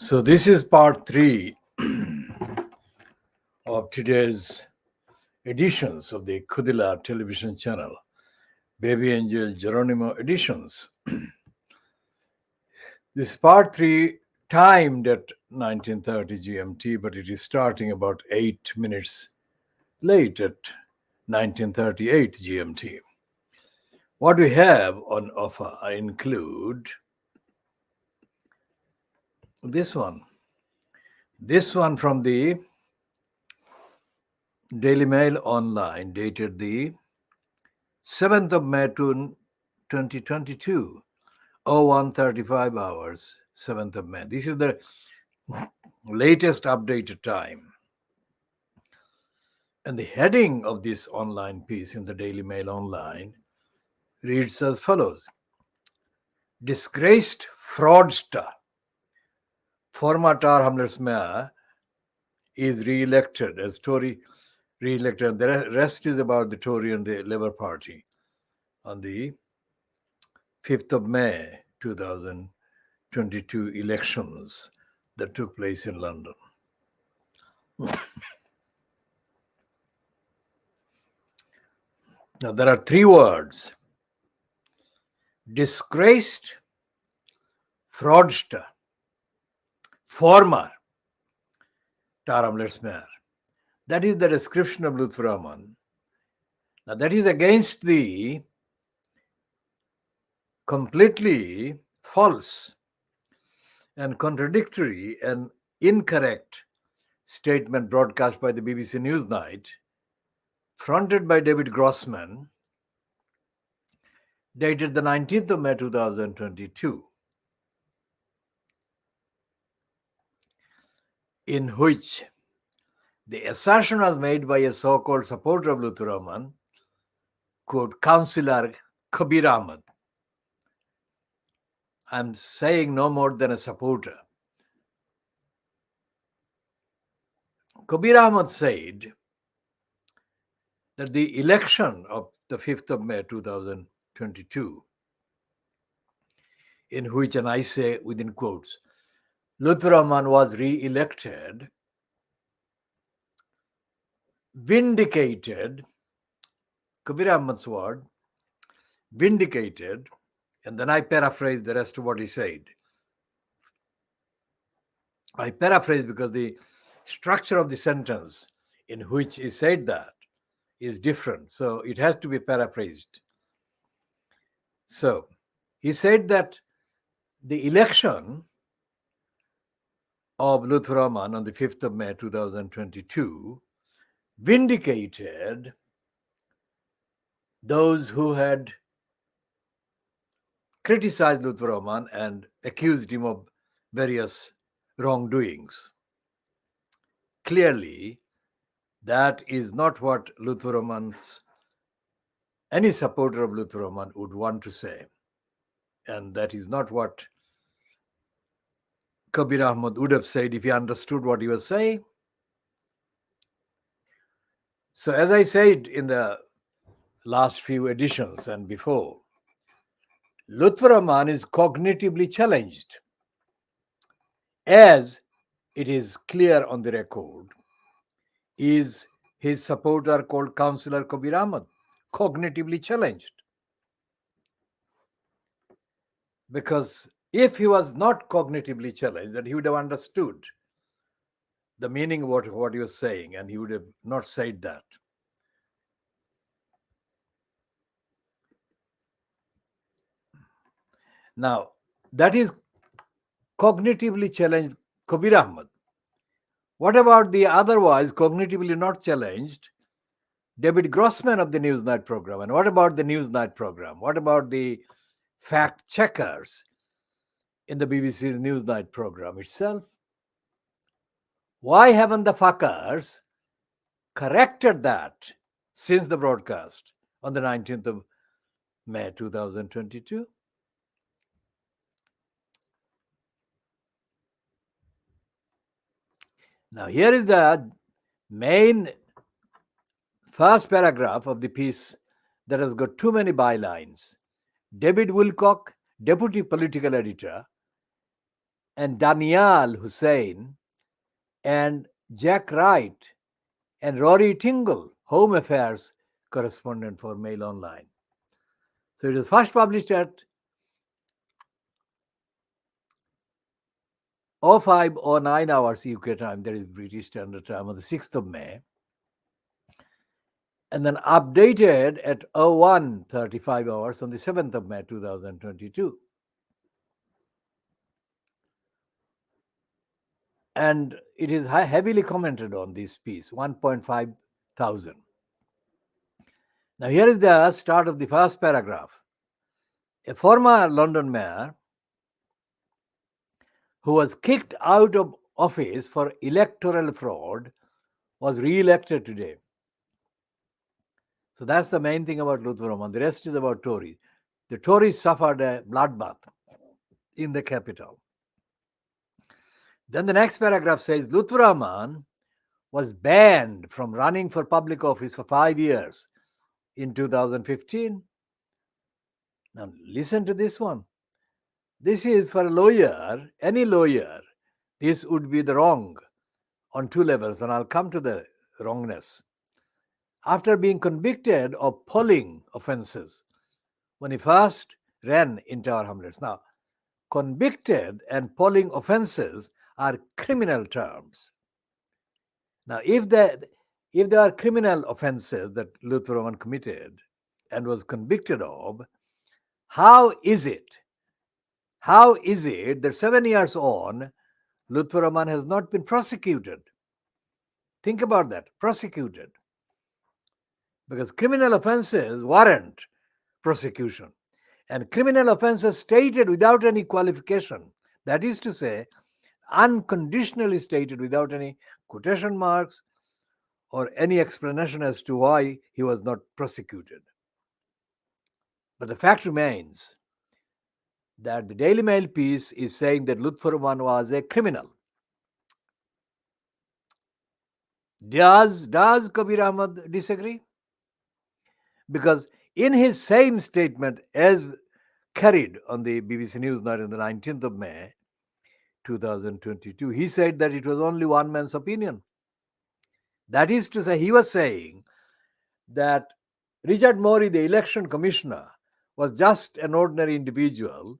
So this is part 3 of today's editions of the Khoodeelaar television channel, Baby Angel Geronimo editions. This is part 3 timed at 1930 GMT, but it is starting about 8 minutes late at 1938 GMT. What we have on offer include this one from the Daily Mail Online, dated the 7th of May 2022, 01:35 hours, 7th of May. This is the latest updated time. And the heading of this online piece in the Daily Mail Online reads as follows: Disgraced fraudster, former Tar Hamlets mayor, is re-elected as Tory re-elected. And the rest is about the Tory and the Labour Party on the 5th of May 2022 elections that took place in London. Now, there are 3 words: disgraced, fraudster, former Tar Hamlets mayor. That is the description of Lutfur Rahman. Now, that is against the completely false and contradictory and incorrect statement broadcast by the BBC Newsnight, fronted by David Grossman, dated the 19th of May 2022, in which the assertion was made by a so-called supporter of Lutfur Rahman, quote, Councillor Kabir Ahmed. I'm saying no more than a supporter. Kabir Ahmed said that the election of the 5th of May 2022, in which, and I say within quotes, Lutfur Rahman was re-elected, vindicated, Kabir Ahmed's word, vindicated, and then I paraphrase the rest of what he said. I paraphrase because the structure of the sentence in which he said that is different, so it has to be paraphrased. So he said that the election of Lutfur Rahman on the 5th of May 2022 vindicated those who had criticized Lutfur Rahman and accused him of various wrongdoings. Clearly, that is not what Lutfur Rahman's, any supporter of Lutfur Rahman would want to say. And that is not what Kabir Ahmed would have said if he understood what he was saying. So as I said in the last few editions and before, Lutfur Rahman is cognitively challenged, as it is clear on the record. Is his supporter called Councillor Kabir Ahmed cognitively challenged? Because if he was not cognitively challenged, then he would have understood the meaning of what he was saying, and he would have not said that. Now, that is cognitively challenged Kabir Ahmed. What about the otherwise cognitively not challenged David Grossman of the Newsnight program? And what about the Newsnight program? What about the fact checkers in the BBC's Newsnight program itself? Why haven't the fuckers corrected that since the broadcast on the 19th of May 2022? Now, here is the main first paragraph of the piece that has got too many bylines. David Wilcock, deputy political editor, and Daniel Hussein and Jack Wright and Rory Tingle, Home Affairs correspondent for Mail Online. So it was first published at 0509 hours UK time, that is British Standard Time, on the 6th of May, and then updated at 0135 hours on the 7th of May 2022. And it is heavily commented on, this piece, 1.5 thousand. Now, here is the start of the first paragraph. A former London mayor who was kicked out of office for electoral fraud was re-elected today. So that's the main thing about Lutfur Rahman. The rest is about Tories. The Tories suffered a bloodbath in the capital. Then the next paragraph says Lutfur Rahman was banned from running for public office for 5 years in 2015. Now listen to this one. This is for a lawyer, any lawyer, this would be the wrong on two levels, and I'll come to the wrongness. After being convicted of polling offenses when he first ran in Tower Hamlets. Now, convicted and polling offenses are criminal terms. Now, if there are criminal offenses that Lutfur Rahman committed and was convicted of, how is it that 7 years on, Lutfur Rahman has not been prosecuted? Think about that, prosecuted. Because criminal offenses warrant prosecution. And criminal offenses stated without any qualification, that is to say, unconditionally stated without any quotation marks or any explanation as to why he was not prosecuted. But the fact remains that the Daily Mail piece is saying that Lutfur Rahman was a criminal. Does Kabir Ahmad disagree? Because in his same statement as carried on the BBC Newsnight on the 19th of May 2022, he said that it was only one man's opinion. That is to say, he was saying that Richard Morey, the election commissioner, was just an ordinary individual,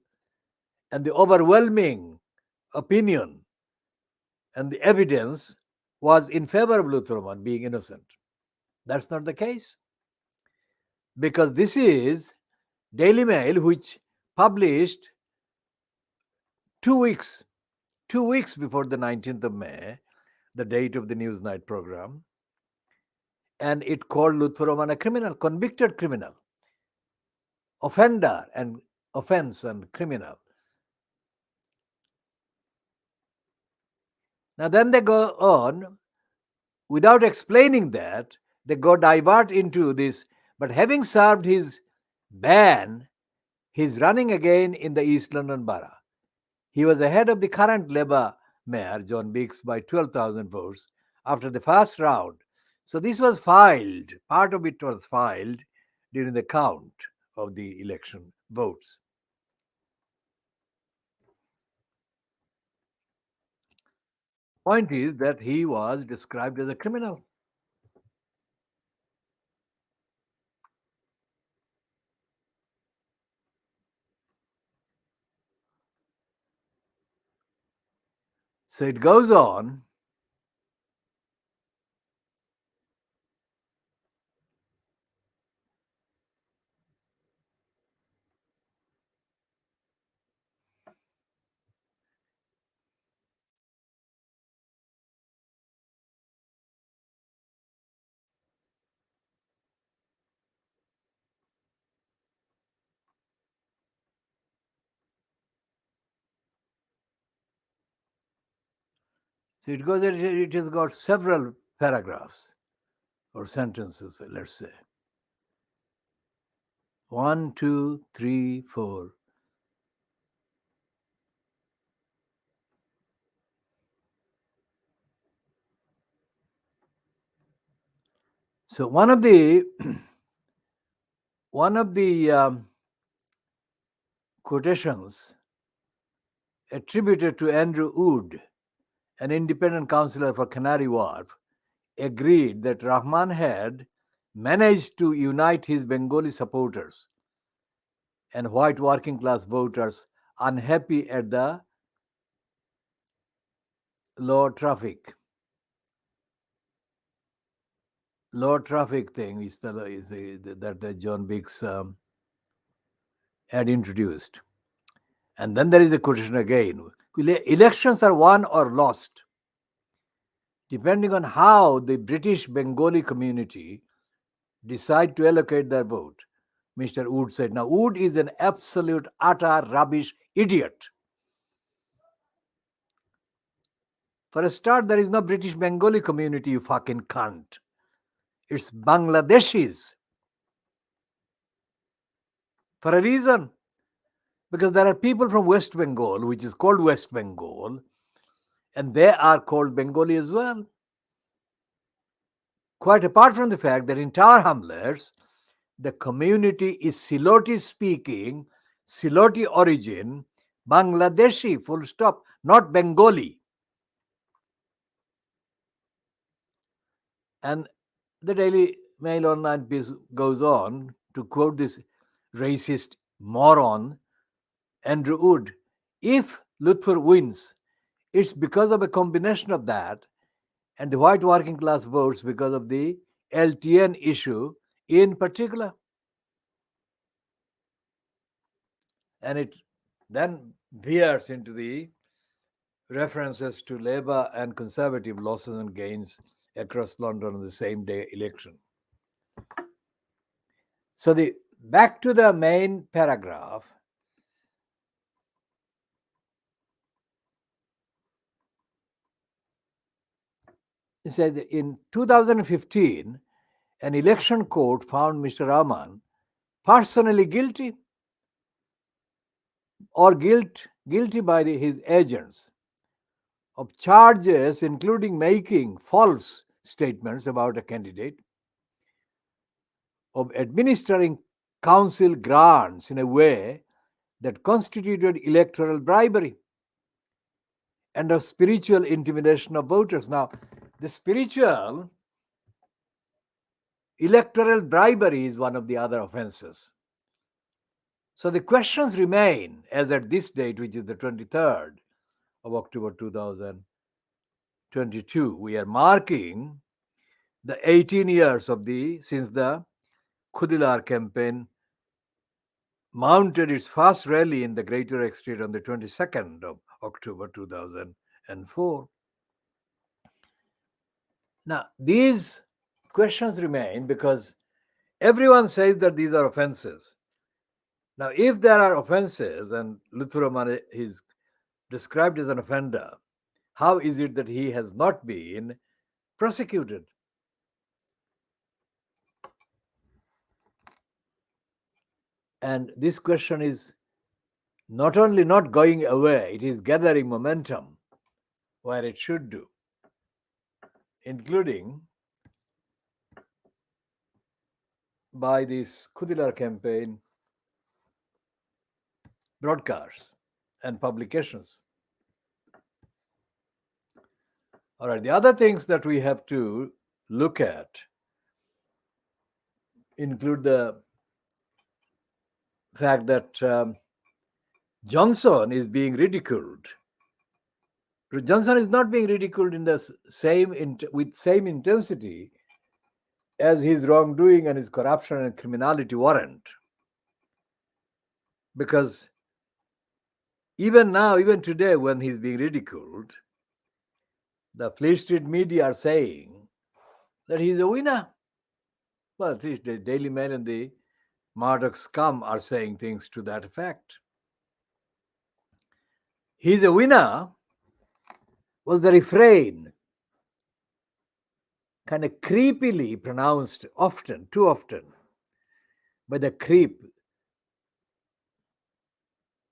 and the overwhelming opinion and the evidence was in favor of Lutfur Rahman being innocent. That's not the case. Because this is Daily Mail, which published 2 weeks before the 19th of May, the date of the Newsnight program, and it called Lutfur Rahman a criminal, convicted criminal, offender and offense and criminal. Now then they go on, without explaining that, they go divert into this, but having served his ban, he's running again in the East London borough. He was ahead of the current Labour Mayor, John Biggs, by 12,000 votes after the first round. So this was filed, part of it was filed during the count of the election votes. Point is that he was described as a criminal. So it goes on. So it goes. It has got several paragraphs or sentences. Let's say 1, 2, 3, 4. So one of the quotations attributed to Andrew Wood, an independent councillor for Canary Wharf, agreed that Rahman had managed to unite his Bengali supporters and white working class voters unhappy at the low traffic. Low traffic thing is that John Biggs had introduced. And then there is the question again. Elections are won or lost depending on how the British Bengali community decide to allocate their vote. Mr. Wood said. Now, Wood is an absolute, utter rubbish idiot. For a start, there is no British Bengali community, you fucking cunt. It's Bangladeshis. For a reason. Because there are people from West Bengal, which is called West Bengal, and they are called Bengali as well. Quite apart from the fact that in Tower Hamlets, the community is Siloti speaking, Siloti origin, Bangladeshi, full stop, not Bengali. And the Daily Mail online piece goes on to quote this racist moron, Andrew Wood. If Lutfur wins, it's because of a combination of that and the white working class votes because of the LTN issue in particular. And it then veers into the references to Labour and Conservative losses and gains across London on the same day election. So back to the main paragraph. It said in 2015, an election court found Mr. Rahman personally guilty or guilty by his agents of charges including making false statements about a candidate, of administering council grants in a way that constituted electoral bribery, and of spiritual intimidation of voters. Now, the spiritual electoral bribery is one of the other offenses. So the questions remain as at this date, which is the 23rd of October 2022. We are marking the 18 years since the Khoodeelaar campaign mounted its first rally in the Greater Estate on the 22nd of October 2004. Now, these questions remain because everyone says that these are offenses. Now, if there are offenses and Lutfur Rahman is described as an offender, how is it that he has not been prosecuted? And this question is not only not going away, it is gathering momentum where it should do, including by this Khoodeelaar campaign broadcasts and publications. All right, the other things that we have to look at include the fact that Johnson is being ridiculed. Johnson is not being ridiculed in the with same intensity as his wrongdoing and his corruption and criminality warrant. Because even now, even today, when he's being ridiculed, the Fleet Street media are saying that he's a winner. Well, at least the Daily Mail and the Murdoch scum are saying things to that effect. He's a winner was the refrain, kind of creepily pronounced often, too often, by the creep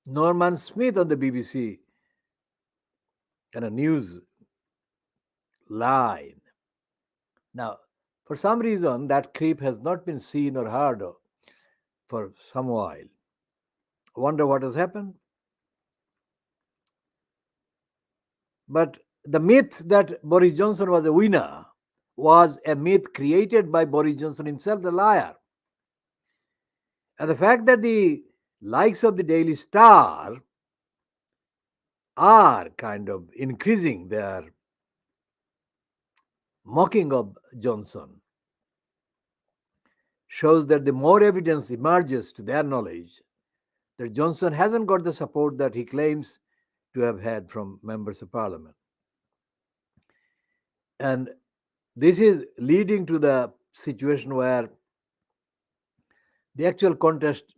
Norman Smith on the BBC kind of news line. Now, for some reason, that creep has not been seen or heard of for some while. I wonder what has happened. But the myth that Boris Johnson was a winner was a myth created by Boris Johnson himself, the liar. And the fact that the likes of the Daily Star are kind of increasing their mocking of Johnson shows that the more evidence emerges to their knowledge that Johnson hasn't got the support that he claims to have had from members of parliament. And this is leading to the situation where the actual contest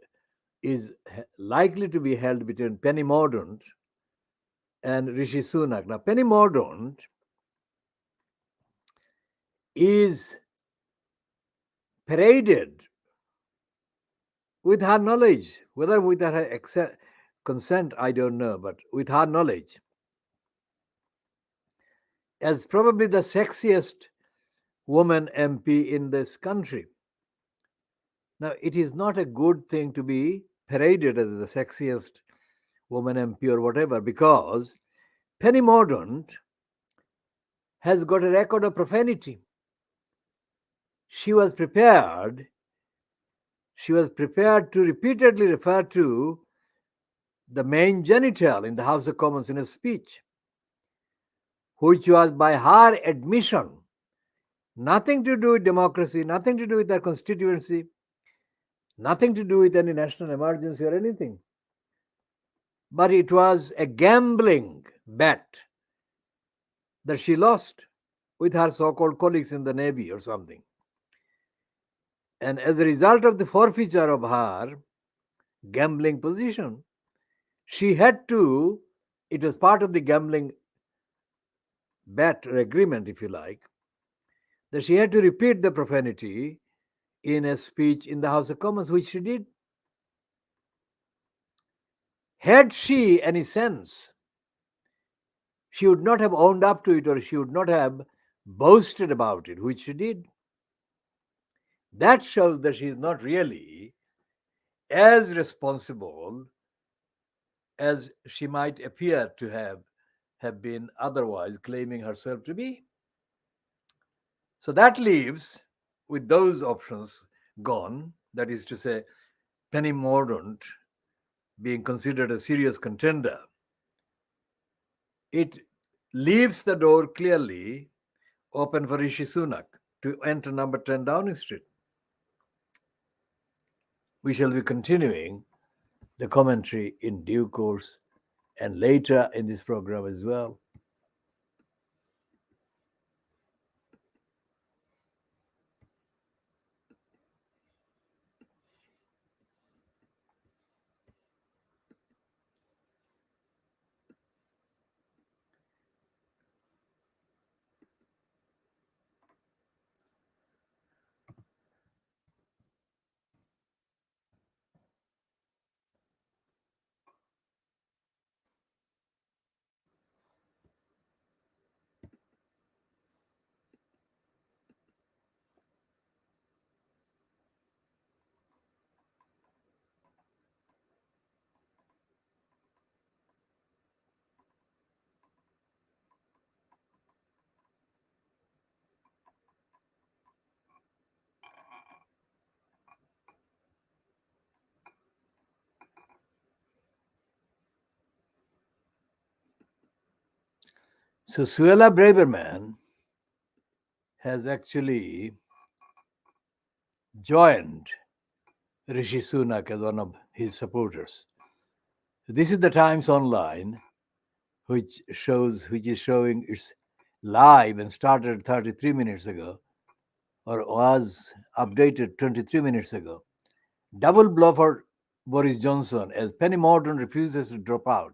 is likely to be held between Penny Mordaunt and Rishi Sunak. Now, Penny Mordaunt is paraded with her knowledge, whether with her consent, I don't know, but with her knowledge, as probably the sexiest woman MP in this country. Now, it is not a good thing to be paraded as the sexiest woman MP or whatever, because Penny Mordaunt has got a record of profanity. She was prepared. She was prepared to repeatedly refer to the main genital in the House of Commons in a speech, which was by her admission nothing to do with democracy, nothing to do with their constituency, nothing to do with any national emergency or anything. But it was a gambling bet that she lost with her so called colleagues in the Navy or something. And as a result of the forfeiture of her gambling position, she had to, it was part of the gambling bet or agreement, if you like, that she had to repeat the profanity in a speech in the House of Commons, which she did. Had she any sense, she would not have owned up to it or she would not have boasted about it, which she did. That shows that she is not really as responsible as she might appear to have been otherwise claiming herself to be. So that leaves, with those options gone, that is to say, Penny Mordaunt being considered a serious contender, it leaves the door clearly open for Rishi Sunak to enter number 10 Downing Street. We shall be continuing the commentary in due course and later in this program as well. So Suella Braverman has actually joined Rishi Sunak as one of his supporters. This is the Times Online, which is showing it's live and started 33 minutes ago, or was updated 23 minutes ago. Double blow for Boris Johnson as Penny Mordaunt refuses to drop out,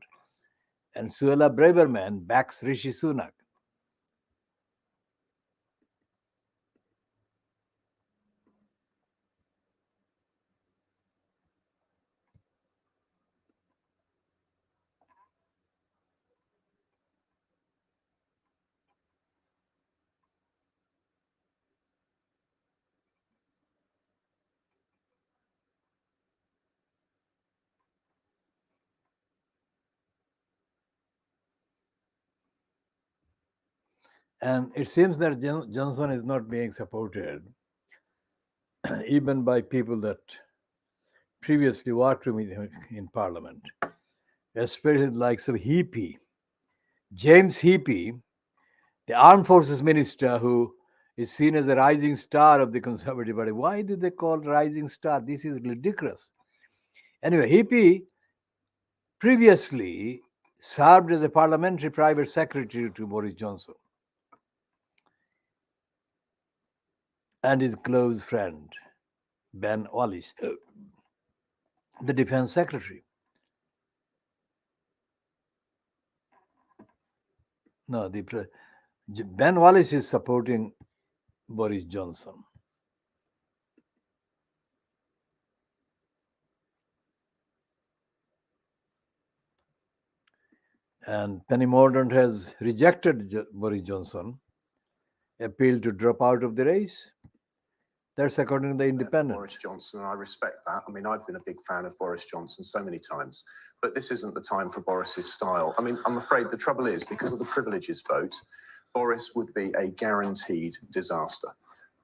and Suella Braverman backs Rishi Sunak. And it seems that Johnson is not being supported even by people that previously worked with him in Parliament, especially the likes of Heapy. James Heapy, the Armed Forces Minister, who is seen as a rising star of the Conservative Party. Why did they call rising star? This is ridiculous. Anyway, Heapy previously served as a parliamentary private secretary to Boris Johnson and his close friend, Ben Wallace, the defense secretary. No, Ben Wallace is supporting Boris Johnson. And Penny Mordaunt has rejected Boris Johnson, appealed to drop out of the race. That's according to the Independent. Boris Johnson, and I respect that. I mean, I've been a big fan of Boris Johnson so many times, but this isn't the time for Boris's style. I mean, I'm afraid the trouble is, because of the privileges vote, Boris would be a guaranteed disaster.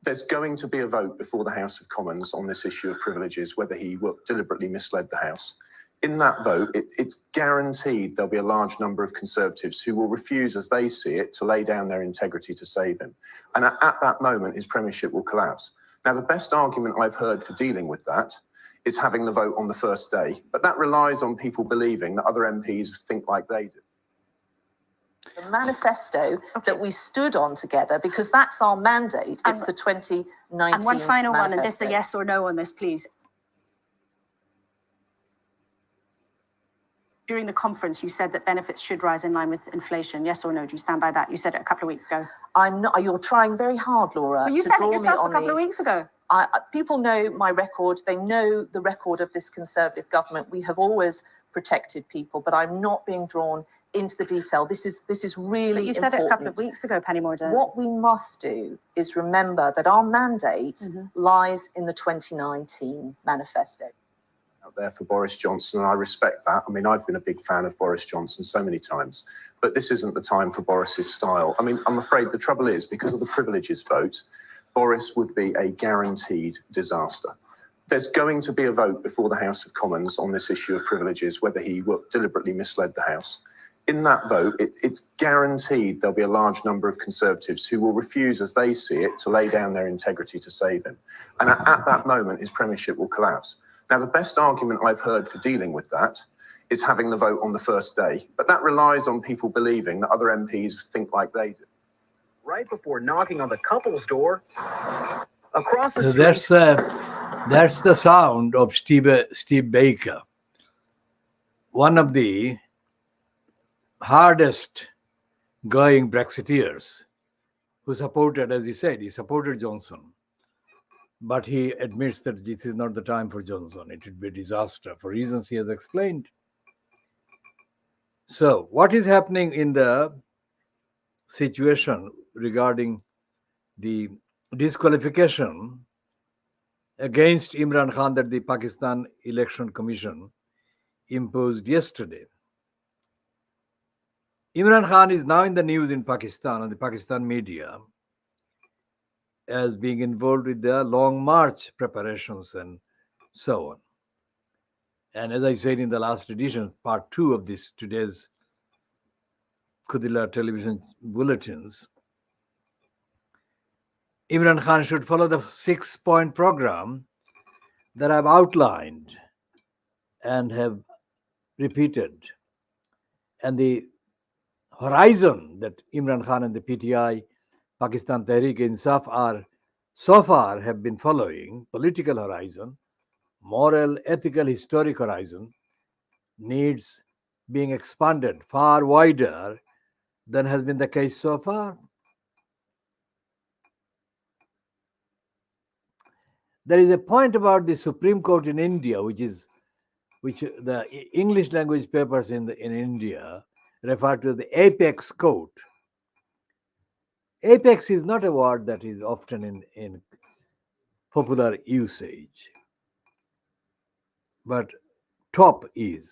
There's going to be a vote before the House of Commons on this issue of privileges, whether he deliberately misled the House. In that vote, it's guaranteed there'll be a large number of Conservatives who will refuse, as they see it, to lay down their integrity to save him. And at that moment, his premiership will collapse. Now, the best argument I've heard for dealing with that is having the vote on the first day, but that relies on people believing that other MPs think like they do. The manifesto that we stood on together, because that's our mandate. It's the 2019 And one final manifesto. one, and this a yes or no on this, please. During the conference, you said that benefits should rise in line with inflation. Yes or no? Do you stand by that? You said it a couple of weeks ago. I'm not. You're trying very hard, Laura. Well, you to said draw it yourself me on a couple of these. weeks ago. People know my record. They know the record of this Conservative government. We have always protected people, but I'm not being drawn into the detail. This is really But you important. said it a couple of weeks ago, Penny Mordaunt. What we must do is remember that our mandate lies in the 2019 manifesto. Out there for Boris Johnson, and I respect that. I mean, I've been a big fan of Boris Johnson so many times, but this isn't the time for Boris's style. I mean, I'm afraid the trouble is, because of the privileges vote, Boris would be a guaranteed disaster. There's going to be a vote before the House of Commons on this issue of privileges, whether he deliberately misled the House. In that vote, it's guaranteed there'll be a large number of Conservatives who will refuse, as they see it, to lay down their integrity to save him. And at that moment, his premiership will collapse. Now, the best argument I've heard for dealing with that is having the vote on the first day, but that relies on people believing that other MPs think like they do. Right before knocking on the couple's door, across the So street. that's the sound of Steve Baker, one of the hardest going Brexiteers, who supported, as he said, he supported Johnson. But he admits that this is not the time for Johnson. It would be a disaster for reasons he has explained. So, what is happening in the situation regarding the disqualification against Imran Khan that the Pakistan Election Commission imposed yesterday? Imran Khan is now in the news in Pakistan and the Pakistan media as being involved with the Long March preparations and so on. And as I said in the last edition, part 2 of this today's Khoodeelaar television bulletins, Imran Khan should follow the 6-point program that I've outlined and have repeated. And the horizon that Imran Khan and the PTI, Pakistan Tehreek-e-Insaf, are so far have been following, political horizon, moral, ethical, historic horizon, needs being expanded far wider than has been the case so far. There is a point about the Supreme Court in India, which the English language papers in India refer to as the apex court. Apex is not a word that is often in popular usage, but top is.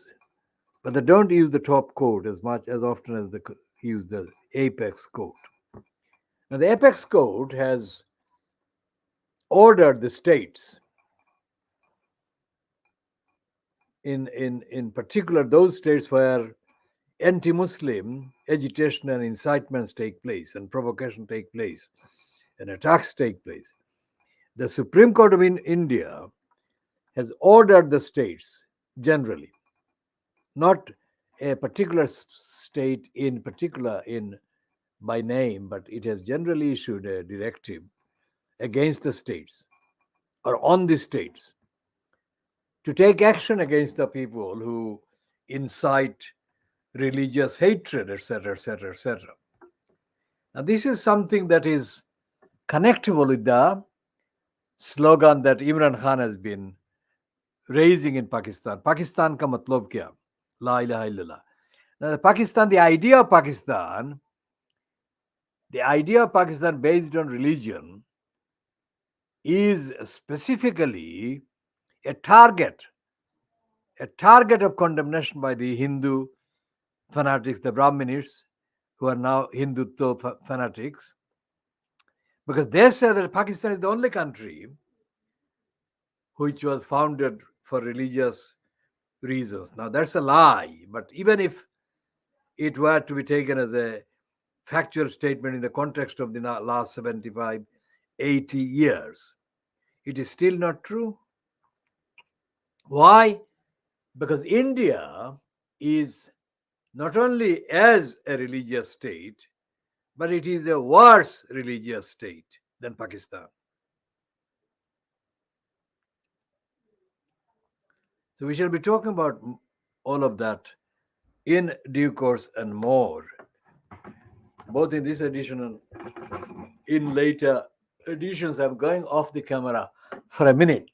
But they don't use the top court as often as they use the apex court. Now, the apex court has ordered the states, in particular those states where anti-Muslim agitation and incitements take place and provocation take place and attacks take place. The Supreme Court of India has ordered the states generally, not a particular state in particular in by name, but it has generally issued a directive against the states or on the states to take action against the people who incite religious hatred, etc., etc., etc. Now, this is something that is connectable with the slogan that Imran Khan has been raising in Pakistan. Pakistan ka matlab kya? La ilaha illallah. Now, Pakistan, the idea of Pakistan based on religion is specifically a target of condemnation by the Hindu fanatics, the Brahminists, who are now Hindutva fanatics, because they say that Pakistan is the only country which was founded for religious reasons. Now, that's a lie, but even if it were to be taken as a factual statement in the context of the last 75, 80 years, it is still not true. Why? Because India is not only as a religious state, but it is a worse religious state than Pakistan. So we shall be talking about all of that in due course and more, both in this edition and in later editions. I'm going off the camera for a minute.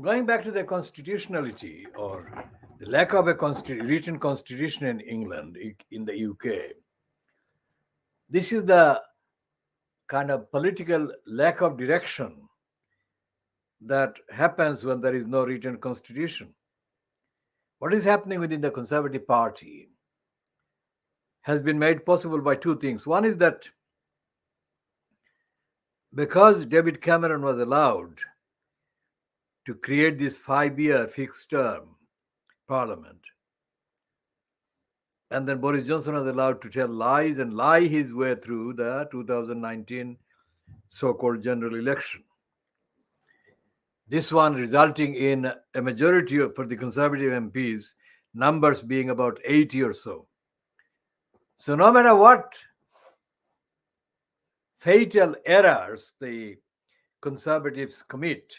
Going back to the constitutionality or the lack of a written constitution in England, in the UK, this is the kind of political lack of direction that happens when there is no written constitution. What is happening within the Conservative Party has been made possible by two things. One is that because David Cameron was allowed to create this 5-year fixed term parliament, and then Boris Johnson was allowed to tell lies and lie his way through the 2019 so-called general election. This one resulting in a majority for the Conservative MPs, numbers being about 80 or so. So no matter what fatal errors the Conservatives commit,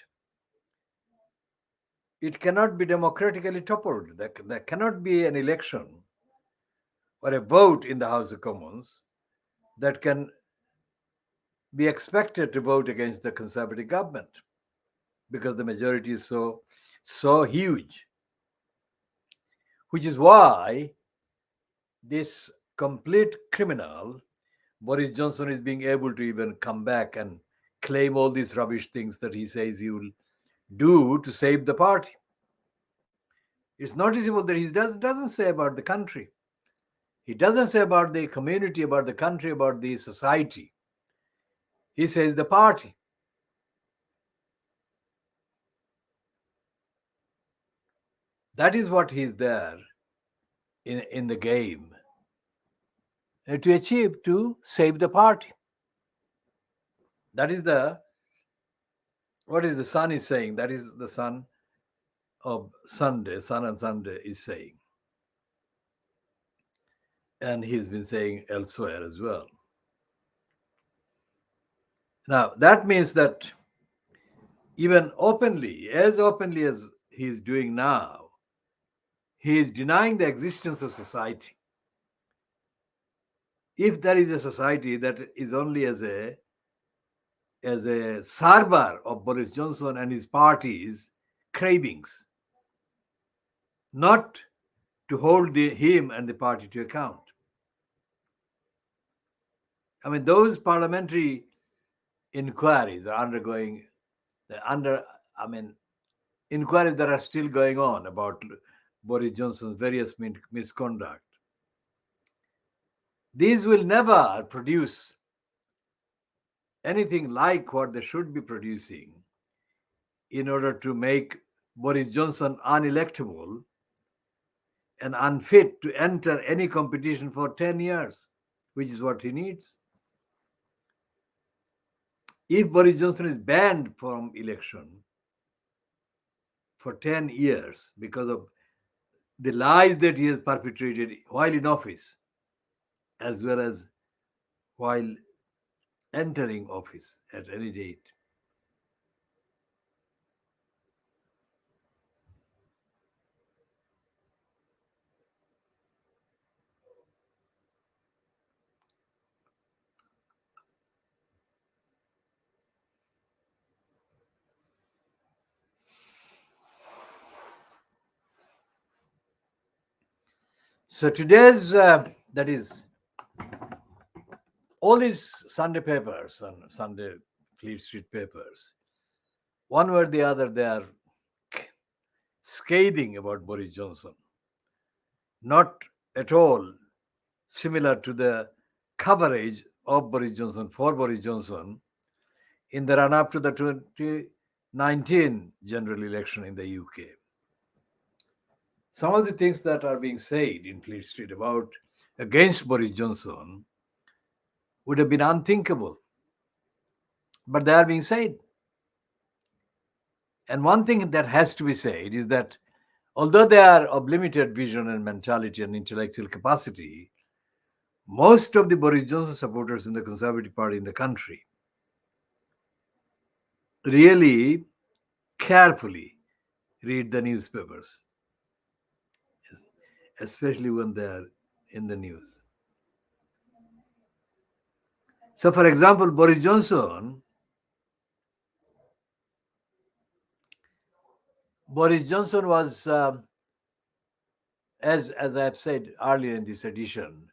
it cannot be democratically toppled. There cannot be an election or a vote in the House of Commons that can be expected to vote against the Conservative government, because the majority is so huge. Which is why this complete criminal, Boris Johnson, is being able to even come back and claim all these rubbish things that he says he will do to save the party. It's noticeable that he doesn't say about the country. He doesn't say about the community, about the country, about the society. He says the party. That is what he's there in the game to achieve, to save the party. That is what is the Sun is saying. That is the Sun of Sunday, Sun and Sunday is saying. And he's been saying elsewhere as well. Now, that means that even openly as he's doing now, he is denying the existence of society. If there is a society that is only as a as a server of Boris Johnson and his party's cravings, not to hold him and the party to account. I mean, those parliamentary inquiries are inquiries that are still going on about Boris Johnson's various misconduct. These will never produce anything like what they should be producing in order to make Boris Johnson unelectable and unfit to enter any competition for 10 years, which is what he needs. If Boris Johnson is banned from election for 10 years because of the lies that he has perpetrated while in office, as well as while entering office at any date, so today's, that is, all these Sunday papers and Sunday Fleet Street papers, one way or the other, they are scathing about Boris Johnson. Not at all similar to the coverage of Boris Johnson for Boris Johnson in the run-up to the 2019 general election in the UK. Some of the things that are being said in Fleet Street about against Boris Johnson would have been unthinkable, but they are being said. And one thing that has to be said is that although they are of limited vision and mentality and intellectual capacity, most of the Boris Johnson supporters in the Conservative Party in the country really carefully read the newspapers, especially when they are in the news. So, for example, Boris Johnson was, as I have said earlier in this edition,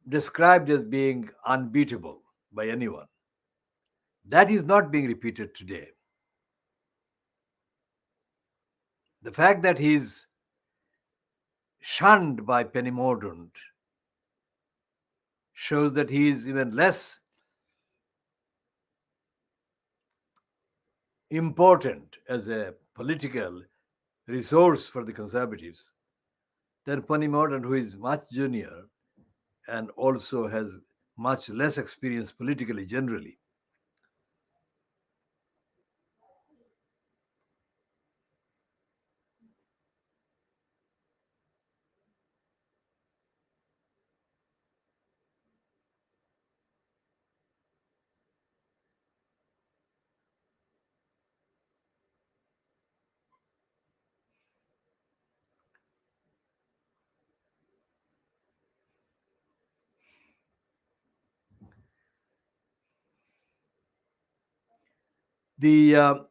described as being unbeatable by anyone. That is not being repeated today. The fact that he is shunned by Penny Mordaunt shows that he is even less important as a political resource for the Conservatives than Penny Mordaunt, who is much junior and also has much less experience politically generally. The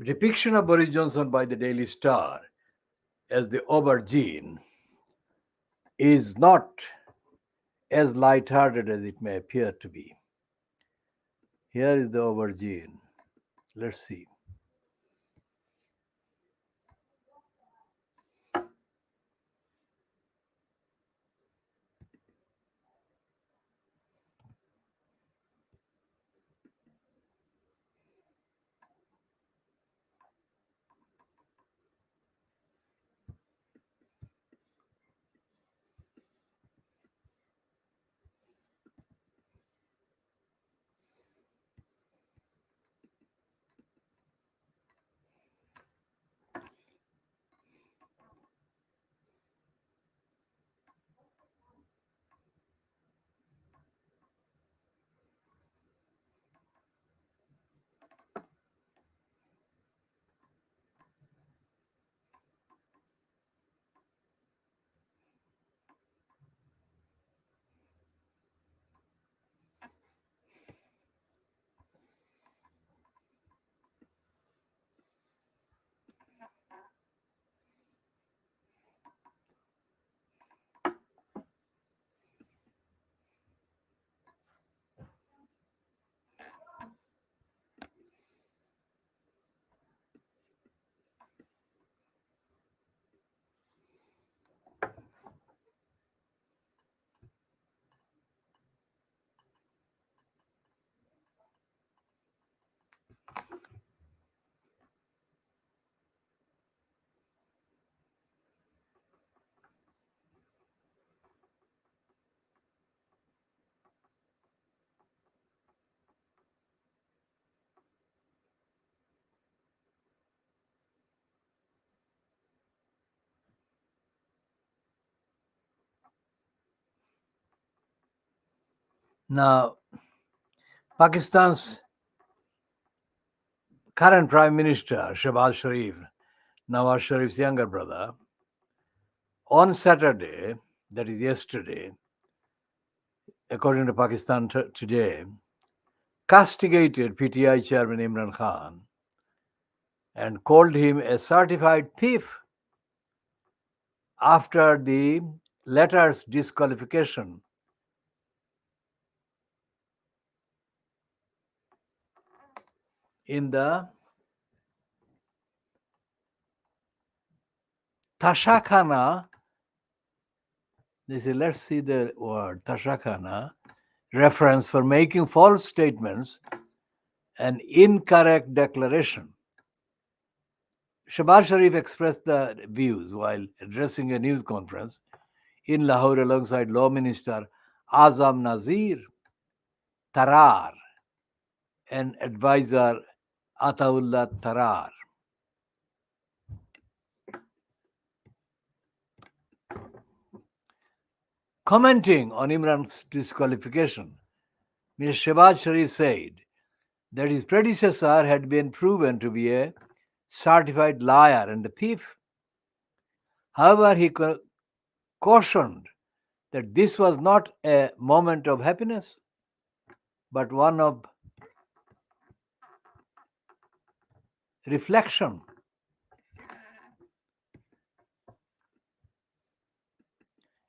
depiction of Boris Johnson by the Daily Star as the aubergine is not as light-hearted as it may appear to be. Here is the aubergine. Let's see. Now, Pakistan's current Prime Minister, Shehbaz Sharif, Nawaz Sharif's younger brother, on Saturday, that is yesterday, according to Pakistan Today, castigated PTI chairman Imran Khan and called him a certified thief after the latter's disqualification in the Tashakhana. Let's see the word Tashakhana, reference for making false statements and incorrect declaration. Shehbaz Sharif expressed the views while addressing a news conference in Lahore alongside Law Minister Azam Nazir Tarar and advisor Ataullah Tarar. Commenting on Imran's disqualification, Mr. Shehbaz Sharif said that his predecessor had been proven to be a certified liar and a thief. However, he cautioned that this was not a moment of happiness, but one of reflection.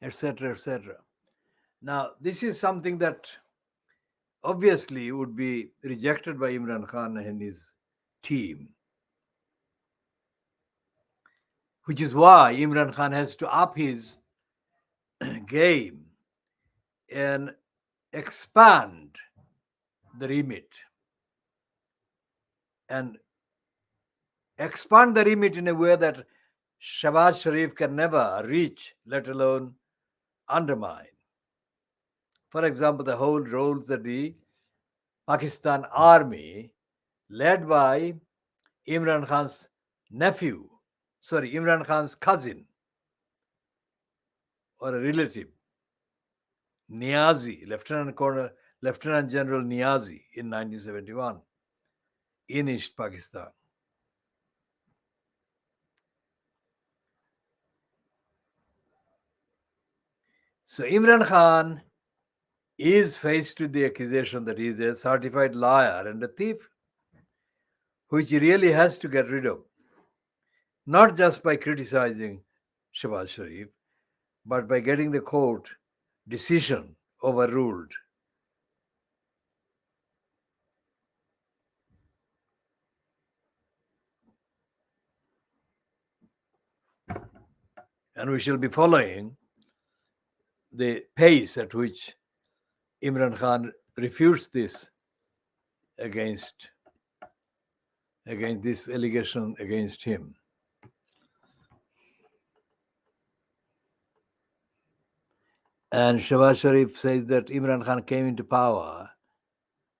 Etc., etc. Now, this is something that obviously would be rejected by Imran Khan and his team, which is why Imran Khan has to up his game and expand the remit and expand the remit in a way that Shehbaz Sharif can never reach, let alone undermine. For example, the whole roles that the Pakistan army, led by Imran Khan's Imran Khan's cousin or a relative, Niazi, Lieutenant General Niazi in 1971 in East Pakistan. So Imran Khan is faced with the accusation that he is a certified liar and a thief, which he really has to get rid of, not just by criticizing Shehbaz Sharif, but by getting the court decision overruled. And we shall be following the pace at which Imran Khan refutes this against this allegation against him. And Shehbaz Sharif says that Imran Khan came into power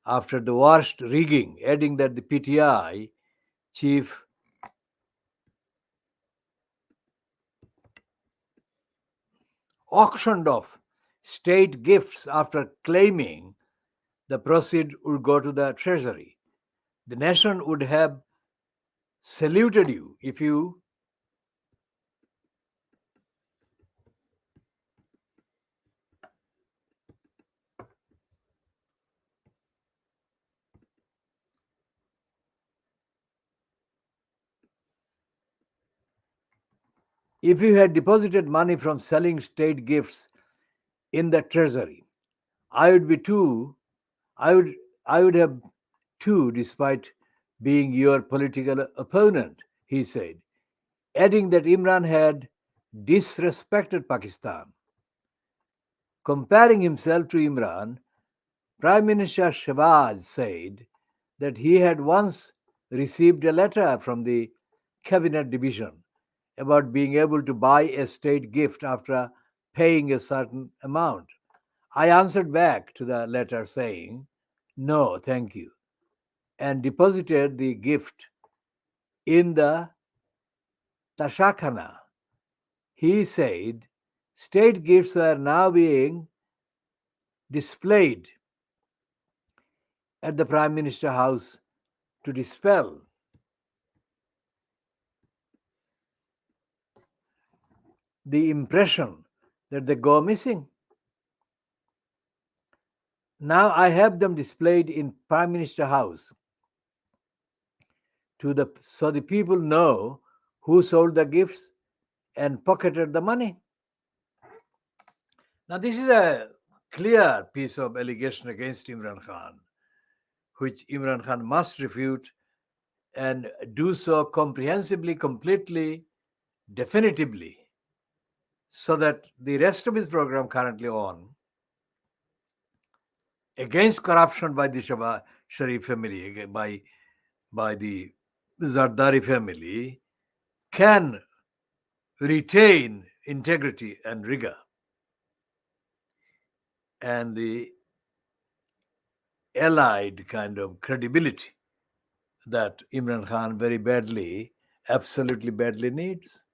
after the worst rigging, adding that the PTI chief auctioned off state gifts after claiming the proceeds would go to the treasury. The nation would have saluted you if you had deposited money from selling state gifts in the treasury. I would have too, despite being your political opponent, he said, adding that Imran had disrespected Pakistan. Comparing himself to Imran, Prime Minister Shehbaz said that he had once received a letter from the Cabinet Division about being able to buy a state gift after paying a certain amount. I answered back to the letter saying, no, thank you, and deposited the gift in the Tashakhana. He said state gifts are now being displayed at the Prime Minister House to dispel the impression that they go missing. Now I have them displayed in Prime Minister House so the people know who sold the gifts and pocketed the money. Now this is a clear piece of allegation against Imran Khan, which Imran Khan must refute and do so comprehensively, completely, definitively, so that the rest of his program currently on against corruption by the Sharif family, by the Zardari family, can retain integrity and rigor. And the allied kind of credibility that Imran Khan very badly, absolutely badly needs.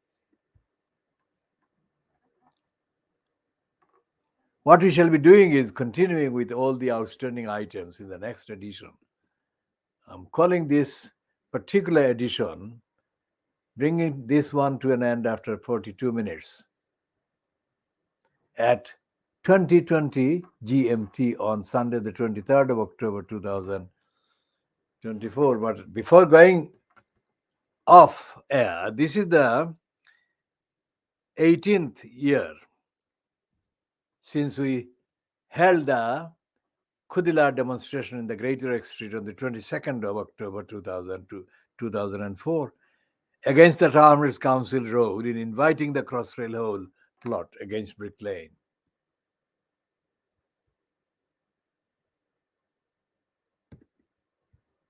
What we shall be doing is continuing with all the outstanding items in the next edition. I'm calling this particular edition, bringing this one to an end after 42 minutes at 2020 GMT on Sunday, the 23rd of October 2024. But before going off air, this is the 18th year since we held the Khoodeelaar demonstration in the Great York Street on the 22nd of October 2004 against the Farmers Council Road in inviting the Crossrail Hole plot against Brick Lane.